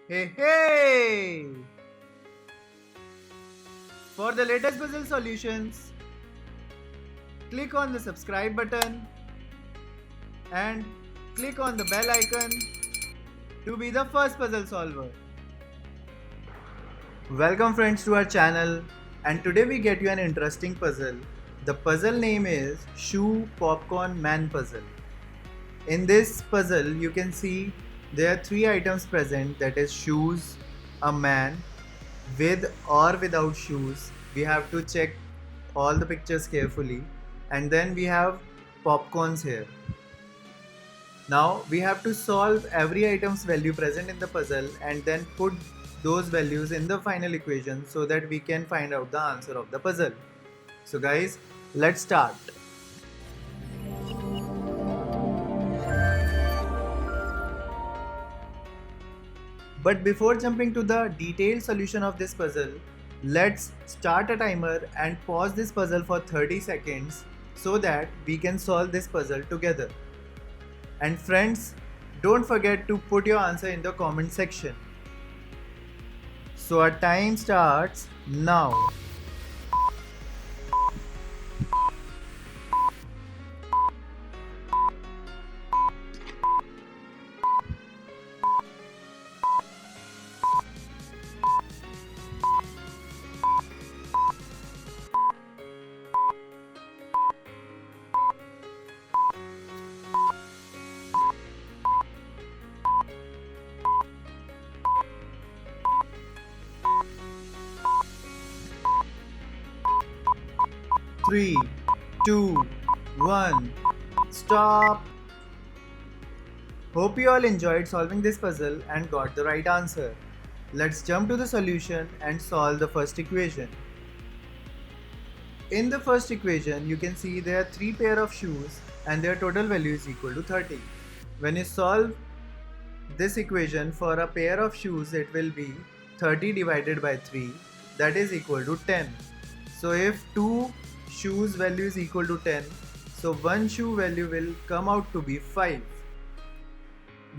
Hey, hey! For the latest puzzle solutions, click on the subscribe button and click on the bell icon to be the first puzzle solver. Welcome friends to our channel, and today we get you an interesting puzzle. The puzzle name is Shoe Popcorn Man Puzzle. In this puzzle you can see there are three items present, that is shoes, a man, with or without shoes. We have to check all the pictures carefully, and then we have popcorns here. Now we have to solve every item's value present in the puzzle and then put those values in the final equation so that we can find out the answer of the puzzle. So guys, let's start. But before jumping to the detailed solution of this puzzle, let's start a timer and pause this puzzle for 30 seconds so that we can solve this puzzle together. And friends, don't forget to put your answer in the comment section. So our time starts now. Three, two, one, stop. Hope you all enjoyed solving this puzzle and got the right answer. Let's jump to the solution and solve the first equation. In the first equation, you can see there are three pair of shoes and their total value is equal to 30. When you solve this equation for a pair of shoes, it will be 30 divided by 3, that is equal to 10. So if two shoes value is equal to 10, so one shoe value will come out to be 5.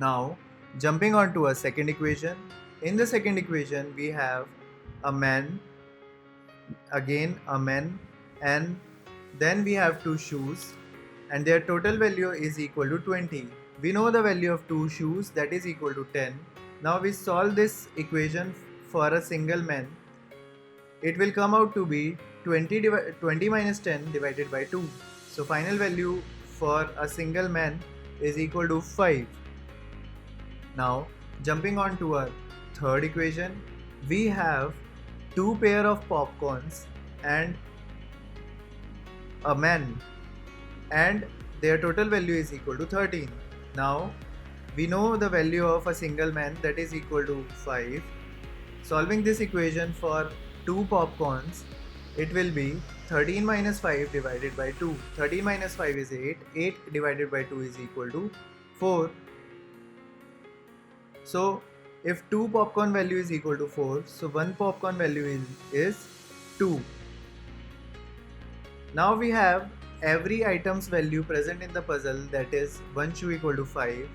Now jumping on to a second equation. In the second equation we have a man, again a man, and then we have two shoes and their total value is equal to 20. We know the value of two shoes, that is equal to 10. Now we solve this equation for a single man. It will come out to be 20 minus 10 divided by 2. So final value for a single man is equal to 5. Now jumping on to our third equation, we have two pair of popcorns and a man, and their total value is equal to 13. Now we know the value of a single man, that is equal to 5. Solving this equation for two popcorns, it will be 13 minus 5 divided by 2. 13 minus 5 is 8. 8 divided by 2 is equal to 4. So if two popcorn value is equal to 4, so one popcorn value is 2. Now we have every item's value present in the puzzle, that is one shoe equal to 5,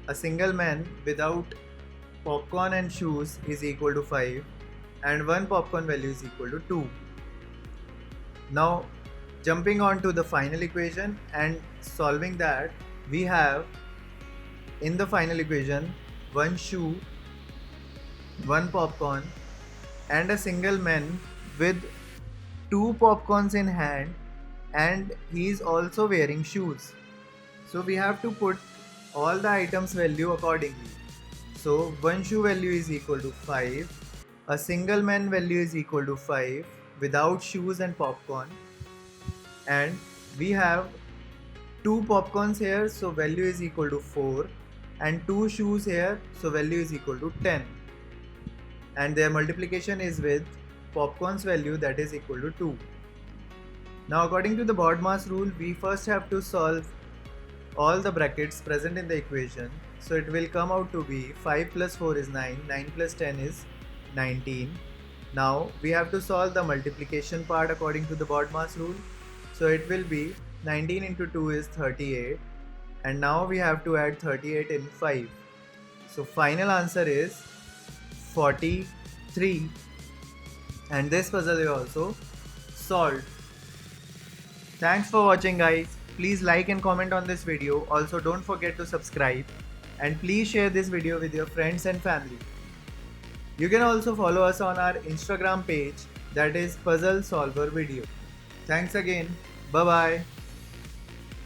a single man without popcorn and shoes is equal to 5, and one popcorn value is equal to 2. Now jumping on to the final equation and solving that, we have in the final equation one shoe, one popcorn, and a single man with two popcorns in hand, and he is also wearing shoes. So we have to put all the items value accordingly. So one shoe value is equal to 5, a single man value is equal to 5 without shoes and popcorn, and we have two popcorns here, so value is equal to 4, and two shoes here, so value is equal to 10, and their multiplication is with popcorn's value, that is equal to 2. Now according to the BODMAS rule, we first have to solve all the brackets present in the equation. So it will come out to be 5 plus 4 is 9, 9 plus 10 is 19. Now we have to solve the multiplication part according to the BODMAS rule. So it will be 19 into 2 is 38, and now we have to add 38 in 5. So final answer is 43, and this puzzle is also solved. Thanks for watching, guys. Please like and comment on this video. Also, don't forget to subscribe, and please share this video with your friends and family. You can also follow us on our Instagram page, that is Puzzle Solver Video. Thanks again. Bye bye.